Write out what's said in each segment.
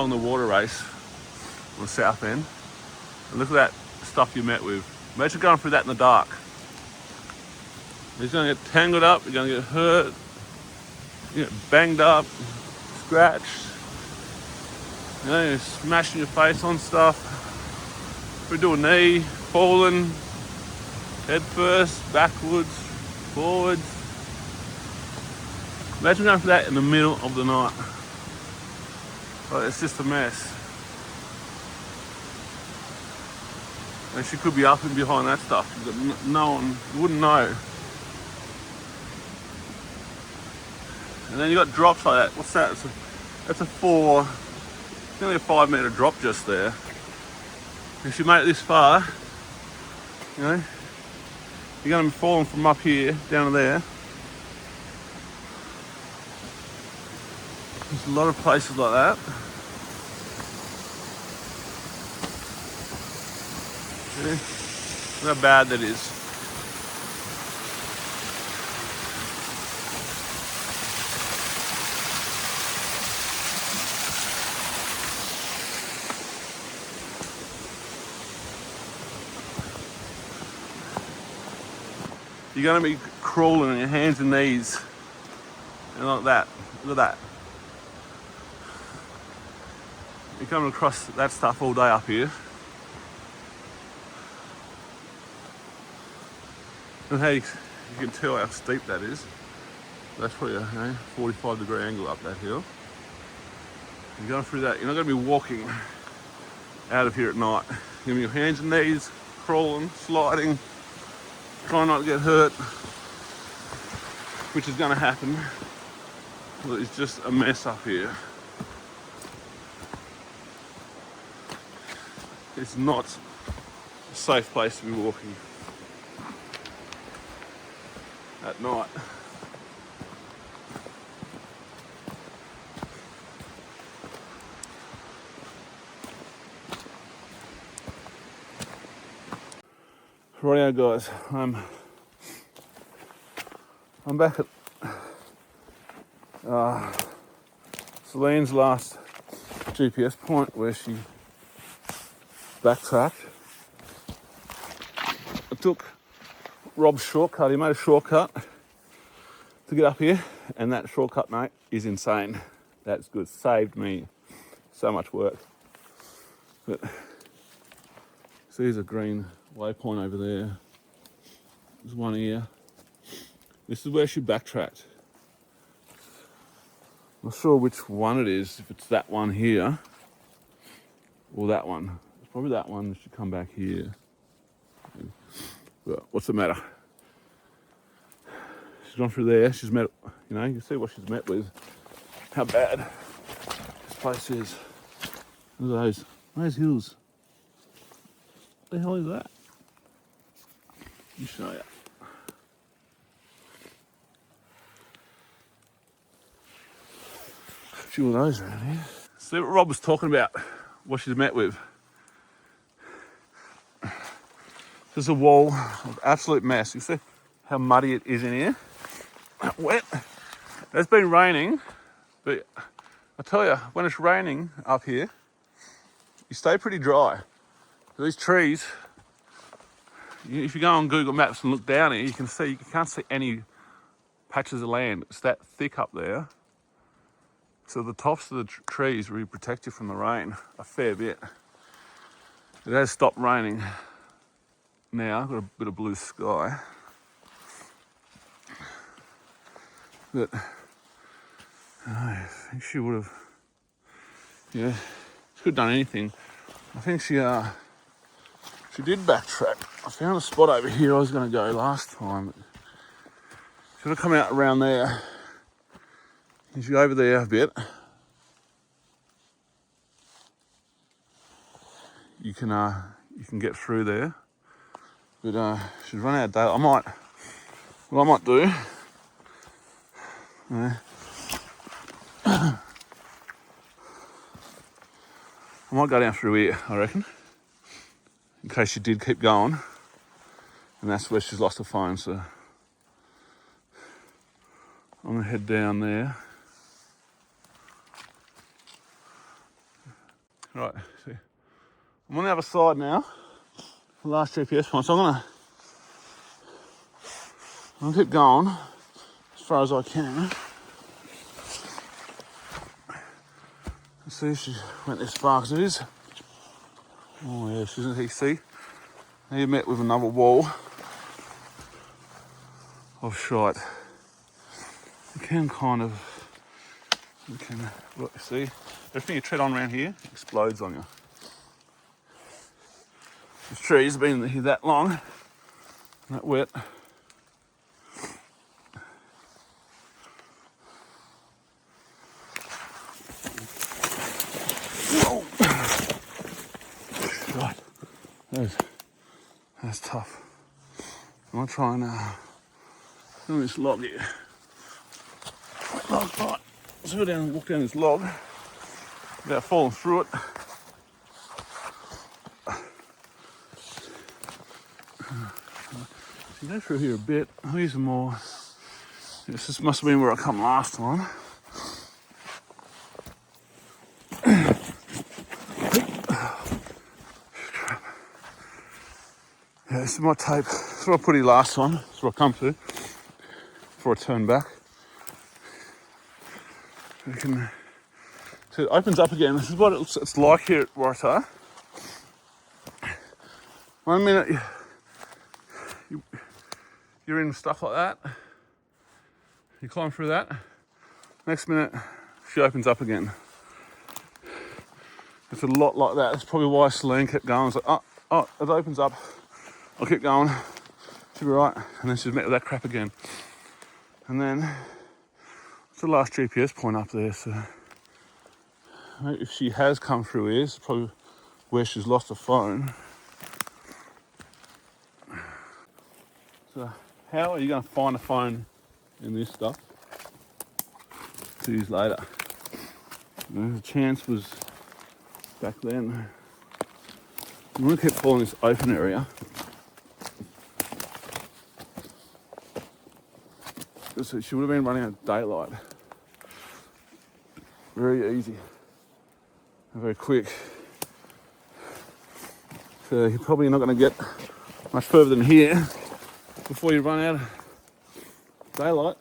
along the water race on the south end. And look at that stuff you met with. Imagine going through that in the dark. You're going to get tangled up, you're going to get hurt, you get banged up, scratched, you know, you're smashing your face on stuff. We do a knee, falling, head first, backwards, forwards. Imagine going for that in the middle of the night. Like, it's just a mess. And she could be up and behind that stuff. No one, you wouldn't know. And then you got drops like that. What's that? That's it's nearly a 5 metre drop just there. If you make it this far, you know, you're going to be falling from up here down to there. There's a lot of places like that. Yeah. Look how bad that is. You're going to be crawling on your hands and knees. And like that. Look at that. You're coming across that stuff all day up here. And how you can tell how steep that is. That's probably a 45-degree angle up that hill. You're going through that. You're not going to be walking out of here at night. You're going to be your hands and knees, crawling, sliding, trying not to get hurt, which is going to happen. Well, it's just a mess up here. It's not a safe place to be walking at night. Rightio guys, I'm back at Celine's last GPS point where she backtracked. I took Rob's shortcut. He made a shortcut to get up here, and that shortcut, mate, is insane. That's good. Saved me so much work. But see, there's a green waypoint over there. There's one here. This is where she backtracked. Not sure which one it is, if it's that one here or that one. It's probably that one. She should come back here. But what's the matter? She's gone through there. She's met, you know, you can see what she's met with. How bad this place is. Look at those hills. What the hell is that? Let me show you. A few of those around here. See what Rob was talking about, what she's met with. There's a wall of absolute mess. You see how muddy it is in here? Wet. It's been raining, but I tell you, when it's raining up here, you stay pretty dry. These trees, if you go on Google Maps and look down here, you can't see any patches of land. It's that thick up there. So the tops of the trees really protect you from the rain a fair bit. It has stopped raining now. Got a bit of blue sky. But I think she would have, yeah, she could have done anything. I think she did backtrack. I found a spot over here I was going to go last time. Should have come out around there. You should go over there a bit. You can get through there. But she's run out of daylight. What I might do, I might go down through here, I reckon, in case she did keep going. And that's where she's lost her phone, so I'm gonna head down there. Right, see, I'm on the other side now, the last GPS point, so I'm gonna keep going as far as I can. Let's see if she went this far, because it is. Oh yeah, she isn't. You see, he met with another wall of shite. You can kind of, look, see, everything you tread on around here explodes on you. This tree's been here that long, that wet. Whoa. Right, that's tough. I'm gonna try and do this log here. Log, right. Let's go down and walk down this log without falling through it. So you go through here a bit. I'll use some more. This must have been where I come last time. Yeah, this is my tape. This is what I put here last time. This is what I come to before I turn back. So it opens up again. This is what it's like here at Waratah. 1 minute you're in stuff like that. You climb through that. Next minute, she opens up again. It's a lot like that. That's probably why Celine kept going. It's like, oh, it opens up. I'll keep going. She'll be right. And then she's met with that crap again. And then it's the last GPS point up there. So if she has come through here, it's probably where she's lost her phone. So how are you going to find a phone in this stuff 2 years later? The chance was back then. I'm going to keep following this open area. So she would have been running out of daylight. Very easy and very quick. So you're probably not going to get much further than here before you run out of daylight.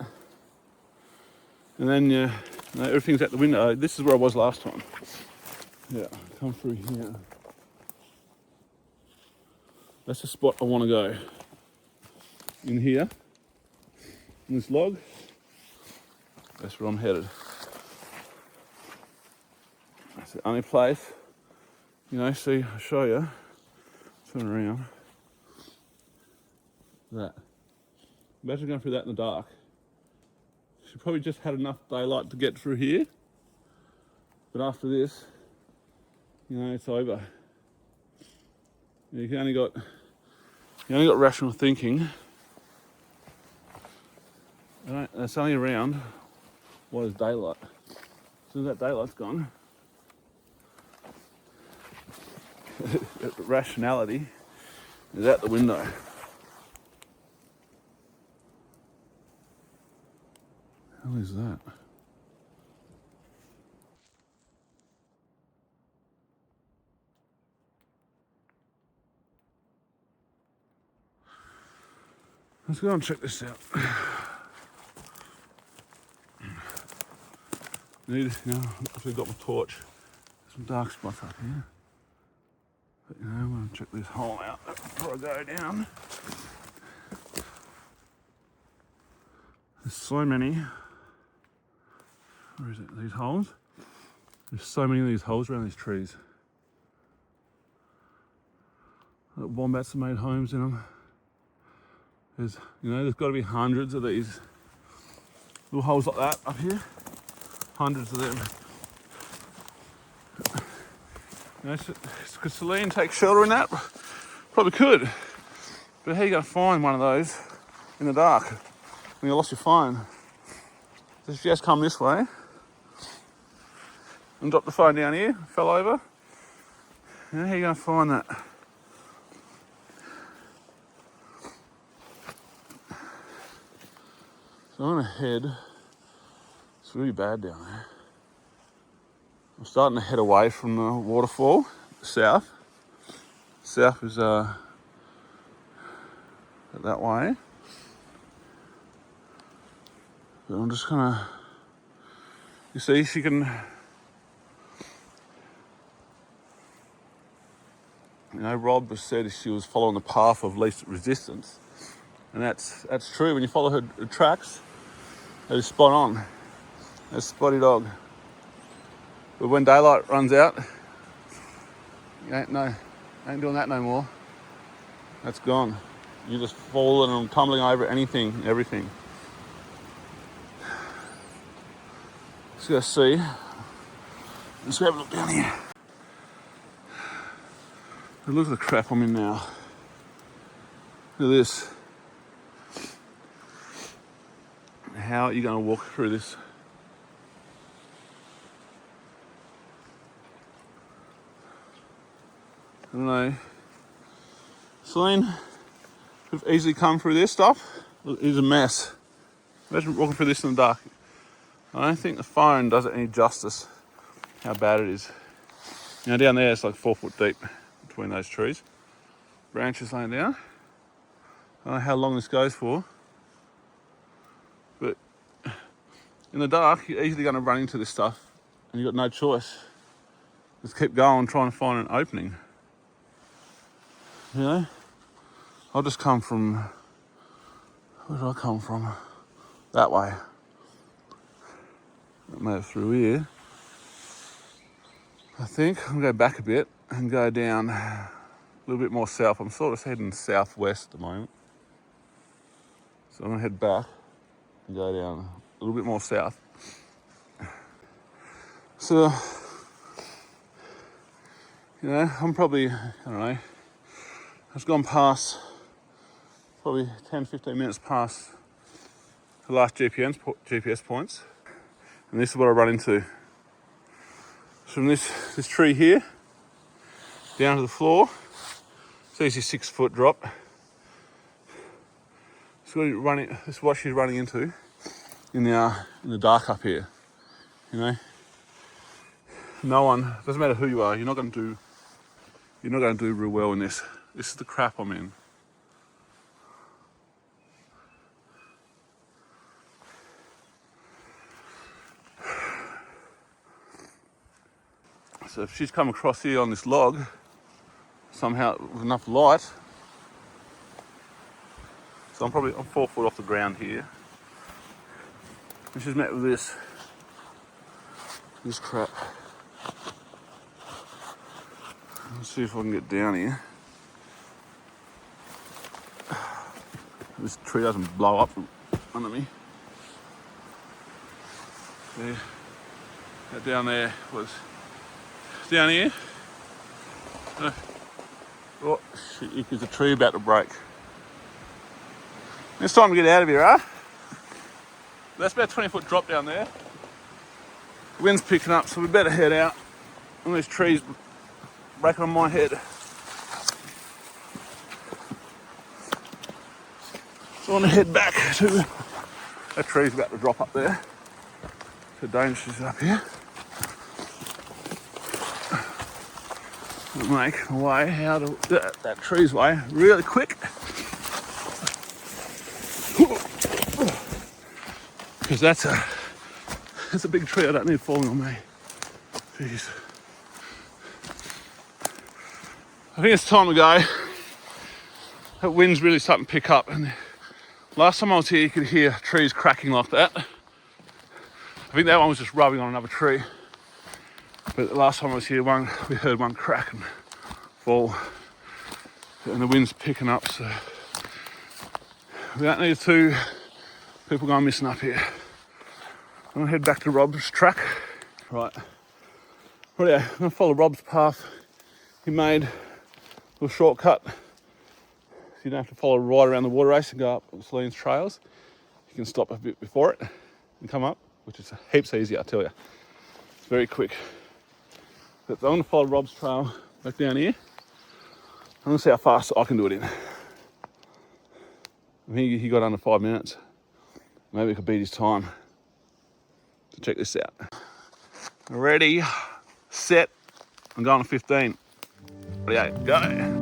And then everything's out the window. This is where I was last time. Yeah, come through here. That's the spot I want to go. In here, in this log, that's where I'm headed. That's the only place, see, I'll show you. Turn around. That. Imagine going through that in the dark. She probably just had enough daylight to get through here. But after this, it's over. You only got rational thinking. And it's only around what is daylight. As soon as that daylight's gone, rationality is out the window. How is that? Let's go and check this out. I've got my torch. Some dark spots up here. But I'm going to check this hole out before I go down. There's so many. Where is it? These holes? There's so many of these holes around these trees. Wombats have made homes in them. There's got to be hundreds of these little holes like that up here. Hundreds of them. Could Celine take shelter in that? Probably could. But how are you going to find one of those in the dark when you lost your phone? So if you just come this way and drop the phone down here, fell over, how are you going to find that? So I'm going to head. It's really bad down there. I'm starting to head away from the waterfall, south. South is that way. But I'm just gonna, you see, she can, Rob has said she was following the path of least resistance. And that's true. When you follow her tracks, that is spot on. That's Spotty Dog. But when daylight runs out, you ain't doing that no more. That's gone. You're just falling and tumbling over anything, everything. Let's go see. Let's go have a look down here. Look at the crap I'm in now. Look at this. How are you going to walk through this? I don't know. Celine could have easily come through this stuff. It's a mess. Imagine walking through this in the dark. I don't think the phone does it any justice how bad it is. Down there it's like 4 foot deep between those trees. Branches laying down. I don't know how long this goes for, but in the dark you're easily going to run into this stuff and you've got no choice. Just keep going, trying to find an opening. I'll just come from, where did I come from? That way. Move through here. I think I'm going to go back a bit and go down a little bit more south. I'm sort of heading southwest at the moment. So I'm going to head back and go down a little bit more south. So, I'm probably, I've gone past, probably 10, 15 minutes past the last GPS points. And this is what I run into. From this tree here, down to the floor, it's easy 6 foot drop. This is what she's running into in the dark up here. No one, doesn't matter who you are, you're not going to do real well in this. This is the crap I'm in. So if she's come across here on this log, somehow with enough light, so I'm 4 foot off the ground here, and she's met with this crap. Let's see if I can get down here. This tree doesn't blow up under me. There, that down there was down here. Oh shit, there's a tree about to break. It's time to get out of here, huh? That's about a 20 foot drop down there. The wind's picking up, so we better head out. And these trees breaking on my head. So I want to head back to that tree's about to drop up there. So dangerous up here. I'll make my way out of that tree's way really quick. Because that's a big tree, I don't need it falling on me. Jeez. I think it's time to go. That wind's really starting to pick up, and last time I was here you could hear trees cracking like that. I think that one was just rubbing on another tree. But the last time I was here, we heard one crack and fall. And the wind's picking up, so we don't need 2 people going missing up here. I'm gonna head back to Rob's track. Right. Well, yeah, I'm gonna follow Rob's path. He made a little shortcut. So you don't have to follow right around the water race and go up Celine's trails. You can stop a bit before it and come up, which is heaps easier, I tell you. It's very quick. But I'm gonna follow Rob's trail back down here. I'm gonna see how fast I can do it in. I think he got under 5 minutes. Maybe it could beat his time. So check this out. Ready? set. I'm going to 15. 48, go.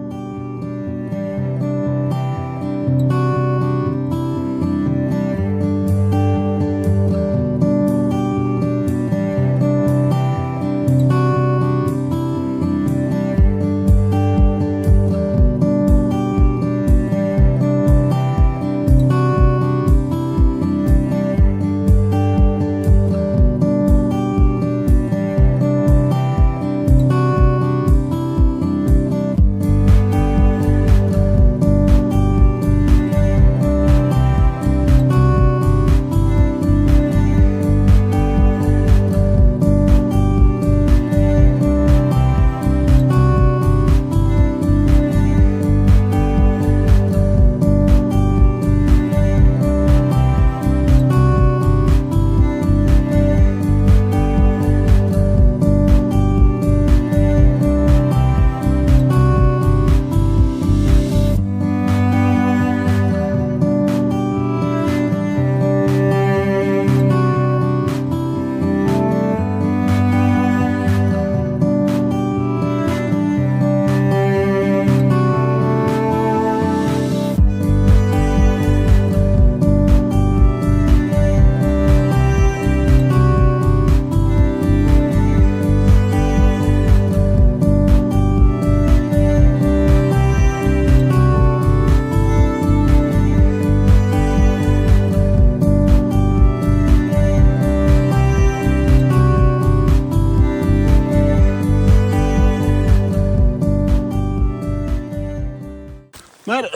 Made it.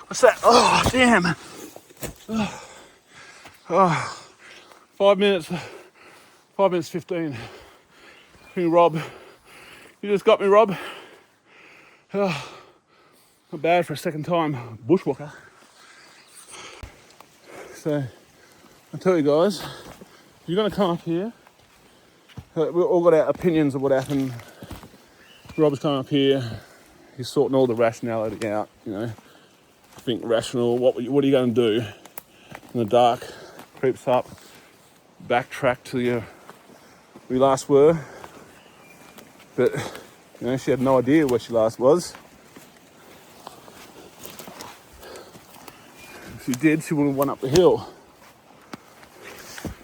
What's that? Oh, damn. Oh, 5 minutes. 5 minutes 15. Hey, Rob. You just got me, Rob. Oh, not bad for a second time bushwalker. So, I tell you guys, you're going to come up here. We've all got our opinions of what happened. Rob's coming up here. He's sorting all the rationality out, you know. Think rational. What are you going to do? In the dark, creeps up, backtrack to where we last were. But, you know, she had no idea where she last was. If she did, she would have went up the hill.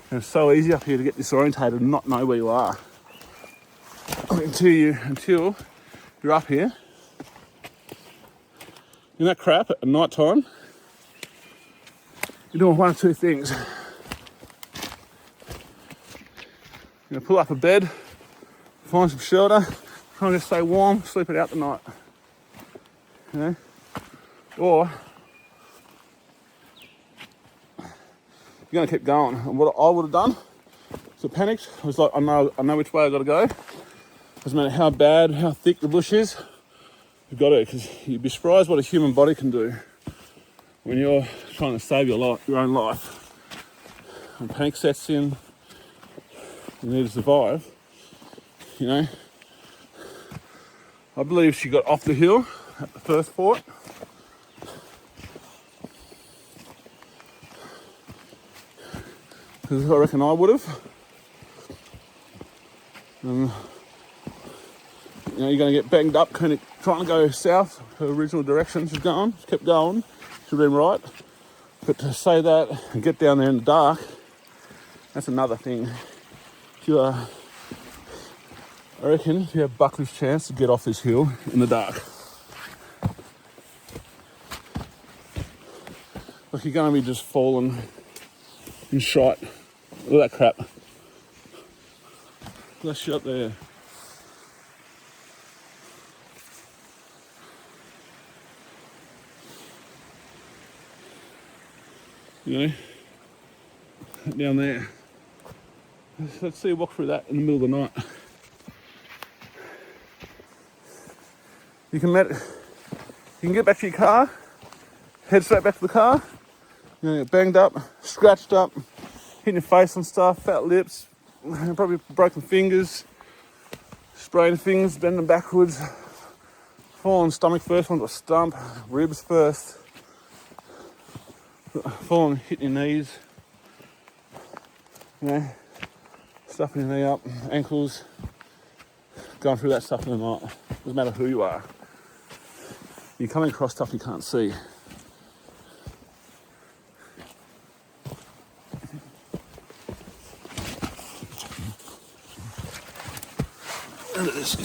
And it's so easy up here to get disorientated and not know where you are. Until you're up here. In that crap at night time, you're doing one of two things. You're gonna pull up a bed, find some shelter, try and just stay warm, sleep it out the night. You know? Or you're gonna keep going. And what I would have done, so panicked, I was like, I know which way I gotta go. Doesn't matter how bad, how thick the bush is, you've got to, because you'd be surprised what a human body can do when you're trying to save your own life. When panic sets in, you need to survive, you know. I believe she got off the hill at the first fort. Because I reckon I would have. You know, you're going to get banged up, kind of trying to go south, her original direction. She's going, she kept going, she'd been right. But to say that and get down there in the dark, that's another thing. I reckon you have Buckley's chance to get off this hill in the dark. Like you're going to be just falling in shite. Look at that crap. That shit up there. You know, down there. Let's see, walk through that in the middle of the night. You can get back to your car, head straight back to the car. You're gonna get banged up, scratched up, hitting your face on stuff, fat lips, probably broken fingers, spraying things, bending backwards, falling stomach first onto a stump, ribs first. Falling, hitting your knees, you know, stuffing your knee up, ankles, going through that stuff in the night. Doesn't matter who you are. You're coming across stuff you can't see. Look at this.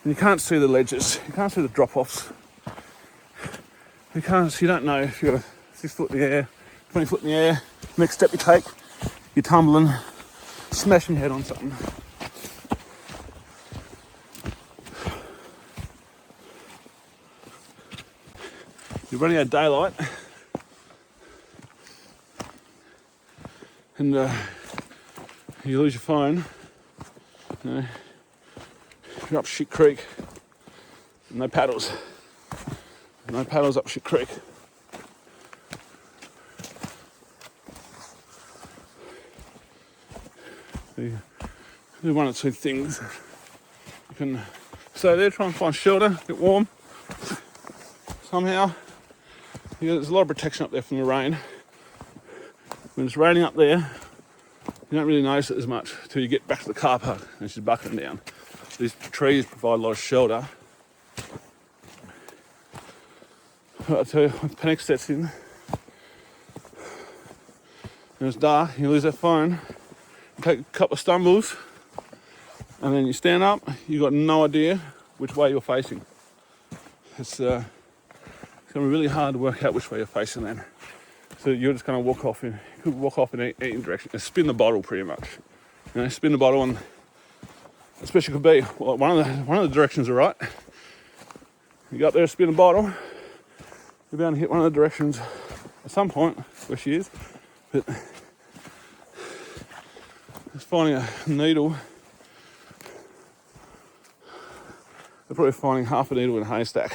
You can't see the ledges. You can't see the drop-offs. You don't know if you're 6 foot in the air, 20 foot in the air. Next step you take, you're tumbling, smashing your head on something. You're running out of daylight, and you lose your phone. You're up shit creek. No paddles. No paddles up shit creek. You do one or two things. You can stay there, try and find shelter, get warm. Somehow, there's a lot of protection up there from the rain. When it's raining up there, you don't really notice it as much until you get back to the car park and she's bucketing down. These trees provide a lot of shelter. But I tell you, when panic sets in and it's dark, you lose that phone, you take a couple of stumbles, and then you stand up, you've got no idea which way you're facing. It's going to be really hard to work out which way you're facing then. So you're just going to walk off in any direction and spin the bottle pretty much. Spin the bottle, and especially could be one of the directions are right. You go up there, spin the bottle, you're bound to hit one of the directions at some point where she is. But just finding a needle, they're probably finding half a needle in a haystack.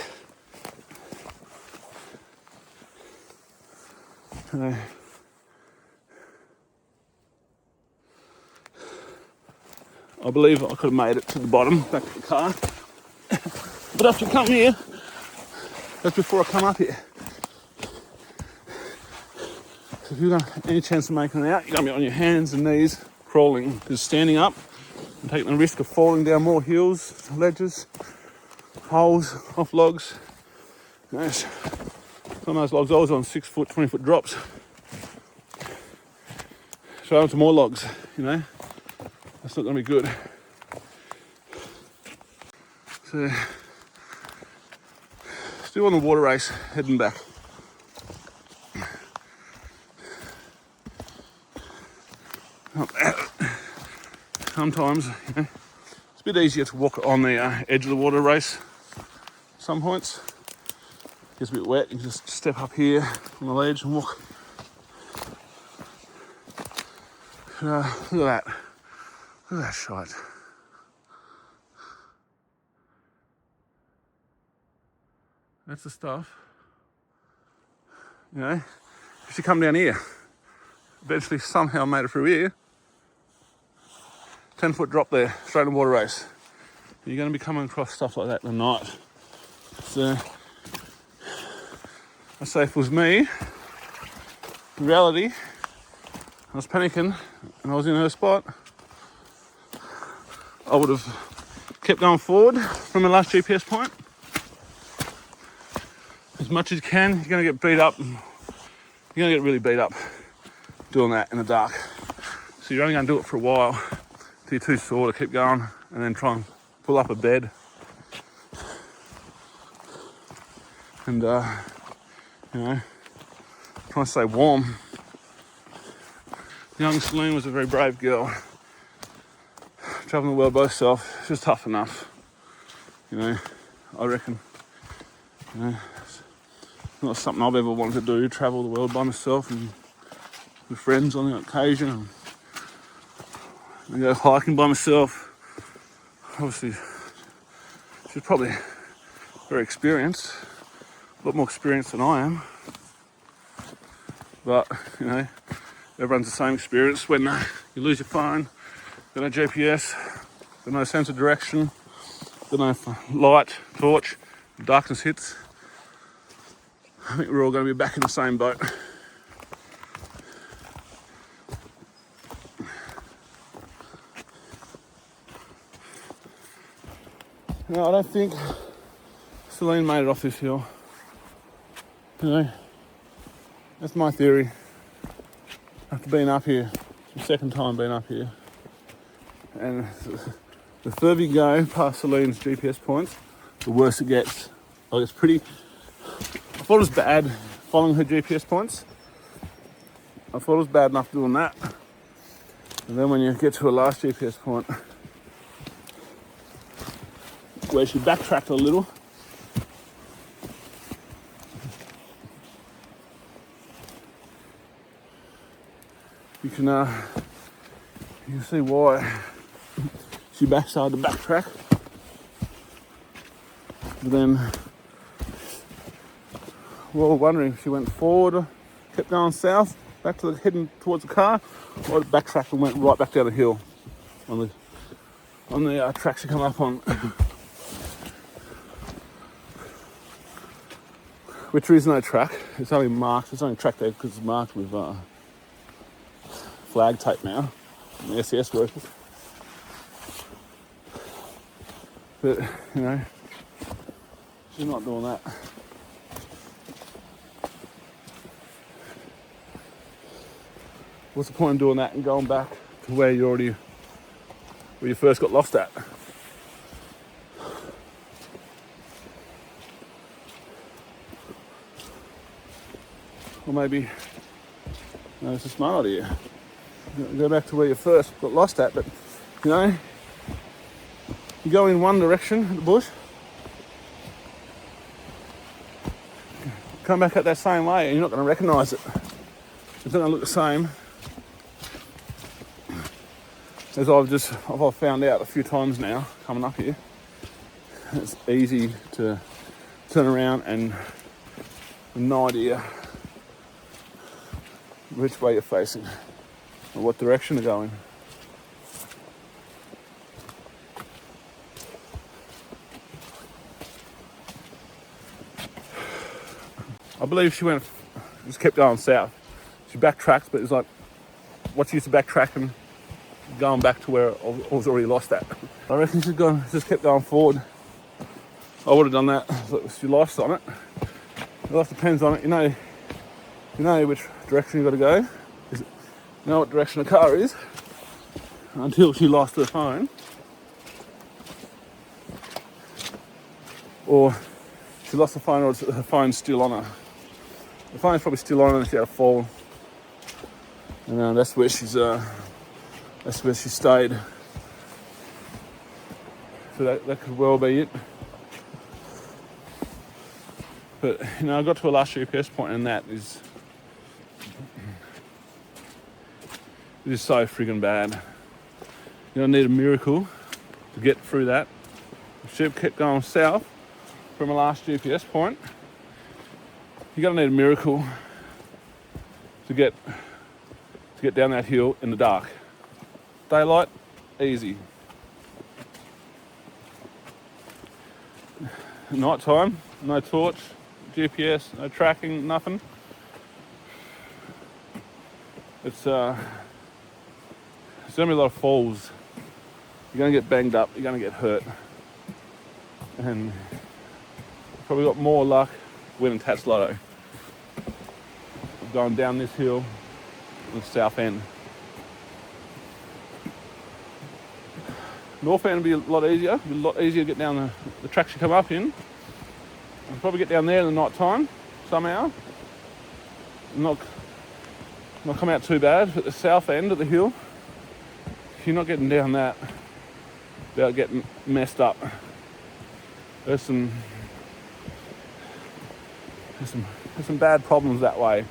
I believe I could have made it to the bottom, back to the car. But after you come here, that's before I come up here. So if you've got any chance of making it out, you're going to be on your hands and knees crawling. Because standing up and taking the risk of falling down more hills, ledges, holes, off logs. Some of those logs I was on 6 foot, 20 foot drops. So onto more logs, That's not going to be good. So, still on the water race, heading back. Sometimes, it's a bit easier to walk on the edge of the water race. Some points, it gets a bit wet, you can just step up here on the ledge and walk. Look at that. Look at that shot. That's the stuff. If you come down here, eventually somehow made it through here, 10 foot drop there, straight in the water race. You're going to be coming across stuff like that in the night. So, I say if it was me, in reality, I was panicking and I was in her spot, I would have kept going forward from the last GPS point. As much as you can, you're going to get beat up. You're going to get really beat up doing that in the dark. So you're only going to do it for a while till you're too sore to keep going, and then try and pull up a bed. And, try and stay warm. Young Celine was a very brave girl. Travelling the world by herself, she was tough enough. I reckon. It's not something I've ever wanted to do, travel the world by myself and with friends on the occasion. And go hiking by myself. Obviously, she's probably very experienced, a lot more experienced than I am. But, everyone's the same experience. When you lose your phone, got no GPS, got no sense of direction, got no light, torch, darkness hits. I think we're all going to be back in the same boat. No, I don't think Celine made it off this hill. You know, that's my theory. After being up here, it's the second time being up here. And the further you go past Celine's GPS points, the worse it gets. Like, it's pretty... I thought it was bad following her GPS points. I thought it was bad enough doing that. And then when you get to her last GPS point, where she backtracked a little, you can see why she started to backtrack. But then we were wondering if she went forward or kept going south, back to heading towards the car, or backtracked and went right back down the hill on the tracks she come up on. Which there is no track. It's only marked. It's only track there because it's marked with flag tape now. The SES workers. But, you know, she's not doing that. What's the point in doing that and going back to where you first got lost at? Or maybe, no, it's a smart idea. Go back to where you first got lost at, but, you know, you go in one direction at the bush, come back at that same way and you're not going to recognise it. It's not going to look the same. As I've found out a few times now, coming up here, it's easy to turn around and have no idea which way you're facing or what direction to go in. I believe she just kept going south. She backtracked, but it's like, what's the use of backtracking, going back to where I was already lost at? I reckon she's just kept going forward. I would have done that. She lost on it. Life depends on it. You know which direction you've got to go. You know what direction the car is. Until she lost her phone. Or she lost the phone, or her phone's still on her. The phone's probably still on her and she had a fall. And that's where she stayed. So that could well be it. But, you know, I got to a last GPS point and that is so friggin' bad. You're gonna need a miracle to get through that. If she kept going south from a last GPS point, you're gonna need a miracle to get down that hill in the dark. Daylight, easy. Night time, no torch, GPS, no tracking, nothing. It's there's gonna be a lot of falls. You're gonna get banged up, you're gonna get hurt. And you've probably got more luck winning Tats Lotto. Going down this hill to the south end. North end would be a lot easier. It'd be a lot easier to get down the tracks you come up in. You'll probably get down there in the night time somehow. Not come out too bad. But the south end of the hill, you're not getting down that without getting messed up. There's some bad problems that way.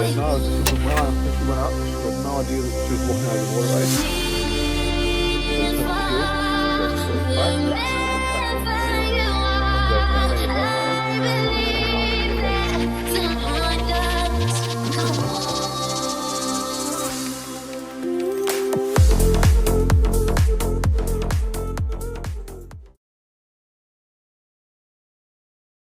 didn't know. She was when she went up, she had no idea that she was walking over the water base. So she had to do it. She actually got back.